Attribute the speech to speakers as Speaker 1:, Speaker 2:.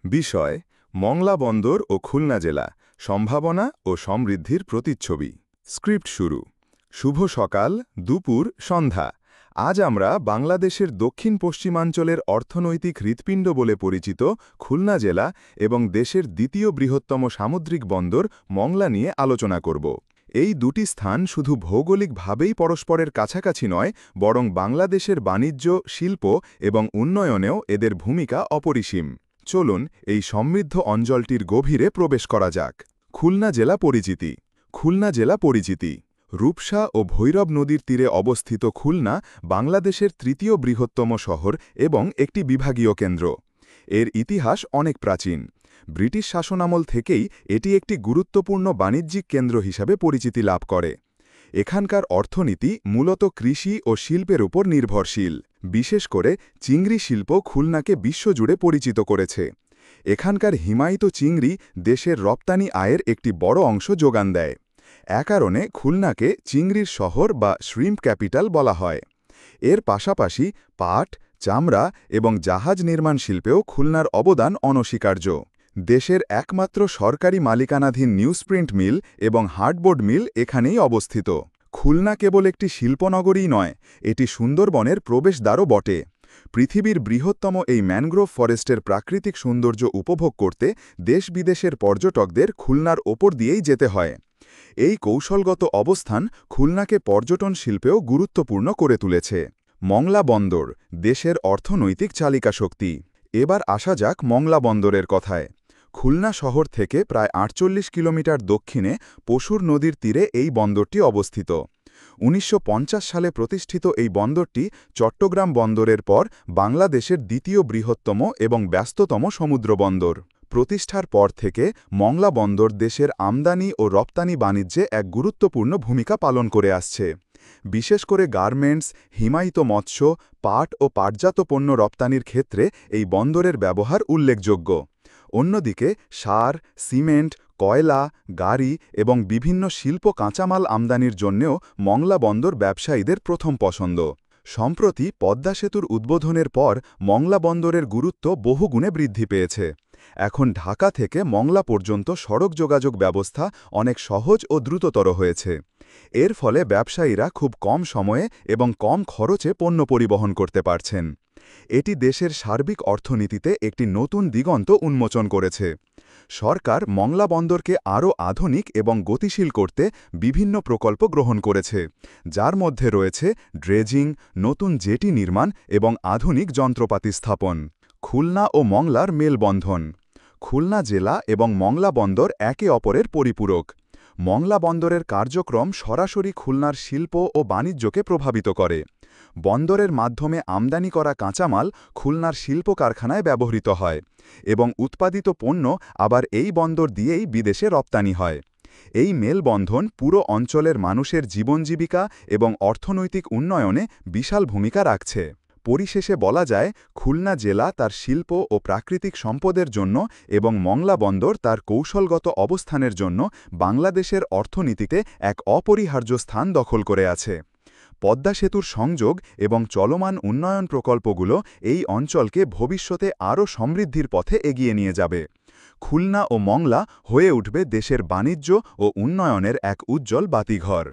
Speaker 1: বিষয় মংলা বন্দর ও খুলনা জেলা সম্ভাবনা ও সমৃদ্ধির প্রতিচ্ছবি। স্ক্রিপ্ট শুরু। শুভ সকাল, দুপুর, সন্ধ্যা। আজ আমরা বাংলাদেশের দক্ষিণ পশ্চিমাঞ্চলের অর্থনৈতিক হৃৎপিণ্ড বলে পরিচিত খুলনা জেলা এবং দেশের দ্বিতীয় বৃহত্তম সামুদ্রিক বন্দর মংলা নিয়ে আলোচনা করব। এই দুটি স্থান শুধু ভৌগোলিকভাবেই পরস্পরের কাছাকাছি নয়, বরং বাংলাদেশের বাণিজ্য, শিল্প এবং উন্নয়নেও এদের ভূমিকা অপরিসীম। চলুন এই সমৃদ্ধ অঞ্চলটির গভীরে প্রবেশ করা যাক। খুলনা জেলা পরিচিতি। খুলনা জেলা পরিচিতি। রূপসা ও ভৈরব নদীর তীরে অবস্থিত খুলনা বাংলাদেশের তৃতীয় বৃহত্তম শহর এবং একটি বিভাগীয় কেন্দ্র। এর ইতিহাস অনেক প্রাচীন। ব্রিটিশ শাসনামল থেকেই এটি একটি গুরুত্বপূর্ণ বাণিজ্যিক কেন্দ্র হিসাবে পরিচিতি লাভ করে। এখানকার অর্থনীতি মূলত কৃষি ও শিল্পের উপর নির্ভরশীল। বিশেষ করে চিংড়ি শিল্প খুলনাকে বিশ্বজুড়ে পরিচিত করেছে। এখানকার হিমায়িত চিংড়ি দেশের রপ্তানি আয়ের একটি বড় অংশ যোগান দেয়। এ কারণে খুলনাকে চিংড়ির শহর বা শ্রিম্প ক্যাপিটাল বলা হয়। এর পাশাপাশি পাট, চামড়া এবং জাহাজ নির্মাণ শিল্পেও খুলনার অবদান অনস্বীকার্য। দেশের একমাত্র সরকারি মালিকানাধীন নিউজপ্রিন্ট মিল এবং হার্ডবোর্ড মিল এখানেই অবস্থিত। খুলনা কেবল একটি শিল্পনগরীই নয়, এটি সুন্দরবনের প্রবেশদ্বারও বটে। পৃথিবীর বৃহত্তম এই ম্যানগ্রোভ ফরেস্টের প্রাকৃতিক সৌন্দর্য উপভোগ করতে দেশ বিদেশের পর্যটকদের খুলনার ওপর দিয়েই যেতে হয়। এই কৌশলগত অবস্থান খুলনাকে পর্যটন শিল্পেও গুরুত্বপূর্ণ করে তুলেছে। মংলা বন্দর দেশের অর্থনৈতিক চালিকা শক্তি। এবার আসা যাক মংলা বন্দরের কথায়। খুলনা শহর থেকে প্রায় ৪৮ কিলোমিটার দক্ষিণে পশুর নদীর তীরে এই বন্দরটি অবস্থিত। ১৯৫০ সালে প্রতিষ্ঠিত এই বন্দরটি চট্টগ্রাম বন্দরের পর বাংলাদেশের দ্বিতীয় বৃহত্তম এবং ব্যস্ততম সমুদ্র বন্দর। প্রতিষ্ঠার পর থেকে মংলা বন্দর দেশের আমদানি ও রপ্তানি বাণিজ্যে এক গুরুত্বপূর্ণ ভূমিকা পালন করে আসছে। বিশেষ করে গার্মেন্টস, হিমায়িত মৎস্য, পাট ও পাটজাত পণ্য রপ্তানির ক্ষেত্রে এই বন্দরের ব্যবহার উল্লেখযোগ্য। অন্যদিকে সার, সিমেন্ট, কয়লা, গাড়ি এবং বিভিন্ন শিল্প কাঁচামাল আমদানির জন্যেও মংলা বন্দর ব্যবসায়ীদের প্রথম পছন্দ। সম্প্রতি পদ্মা সেতুর উদ্বোধনের পর মংলা বন্দরের গুরুত্ব বহুগুণে বৃদ্ধি পেয়েছে। এখন ঢাকা থেকে মংলা পর্যন্ত সড়ক যোগাযোগ ব্যবস্থা অনেক সহজ ও দ্রুততর হয়েছে। এর ফলে ব্যবসায়ীরা খুব কম সময়ে এবং কম খরচে পণ্য পরিবহন করতে পারছেন। এটি দেশের সার্বিক অর্থনীতিতে একটি নতুন দিগন্ত উন্মোচন করেছে। সরকার মংলা বন্দরকে আরও আধুনিক এবং গতিশীল করতে বিভিন্ন প্রকল্প গ্রহণ করেছে, যার মধ্যে রয়েছে ড্রেজিং, নতুন জেটি নির্মাণ এবং আধুনিক যন্ত্রপাতি স্থাপন। খুলনা ও মংলার মেলবন্ধন। খুলনা জেলা এবং মংলা বন্দর একে অপরের পরিপূরক। মংলা বন্দরের কার্যক্রম সরাসরি খুলনার শিল্প ও বাণিজ্যকে প্রভাবিত করে। বন্দরের মাধ্যমে আমদানি করা কাঁচামাল খুলনার শিল্প কারখানায় ব্যবহৃত হয় এবং উৎপাদিত পণ্য আবার এই বন্দর দিয়েই বিদেশে রপ্তানি হয়। এই মেলবন্ধন পুরো অঞ্চলের মানুষের জীবনজীবিকা এবং অর্থনৈতিক উন্নয়নে বিশাল ভূমিকা রাখছে। পরিশেষে বলা যায়, খুলনা জেলা তার শিল্প ও প্রাকৃতিক সম্পদের জন্য এবং মংলা বন্দর তার কৌশলগত অবস্থানের জন্য বাংলাদেশের অর্থনীতিতে এক অপরিহার্য স্থান দখল করে আছে। পদ্মা সেতুর সংযোগ এবং চলমান উন্নয়ন প্রকল্পগুলো এই অঞ্চলকে ভবিষ্যতে আরও সমৃদ্ধির পথে এগিয়ে নিয়ে যাবে। খুলনা ও মংলা হয়ে উঠবে দেশের বাণিজ্য ও উন্নয়নের এক উজ্জ্বল বাতিঘর।